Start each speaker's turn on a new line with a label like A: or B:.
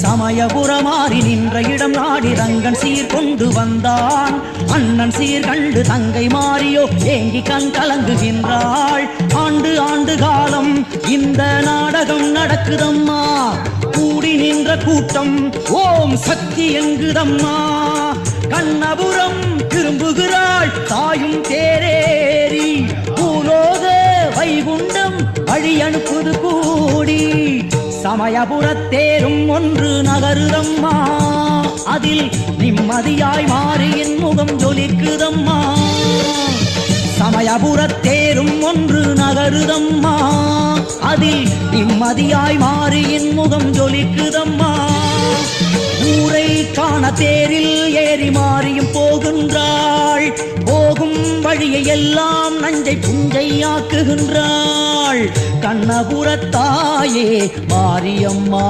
A: சமயபுரமாறி நின்ற இடம் நாடி ரங்கன் சீர் கொண்டு வந்தான். அண்ணன் சீர் கண்டு தங்கை மாறியோ ஏங்கி கண் கலங்குகின்றாள். ஆண்டு ஆண்டு காலம் இந்த நாடகம் நடக்குதம்மா, கூடி நின்ற கூட்டம் ஓம் சக்தி எங்குதம்மா. கண்ணபுரம் திரும்புகிறாள் தாயும் தேரேறி, பூலோக வைகுண்டம் வழி அனுப்புது கூடி. சமயபுரத்தேரும் ஒன்று நகருதம்மா, அதில் நிம்மதியாய் மாறியின் முகம் ஜொலிக்குதம்மா. சமயபுரத்தேரும் ஒன்று நகருதம்மா, அதில் நிம்மதியாய் மாறியின் முகம் ஜொலிக்குதம்மா. ஊரை காண தேரில் ஏறி மாறியும் போகின்றாள், போகும் வழியை எல்லாம் நஞ்சை புஞ்சையாக்குகின்றாள். கண்ணபுரத்தாயே மாரியம்மா.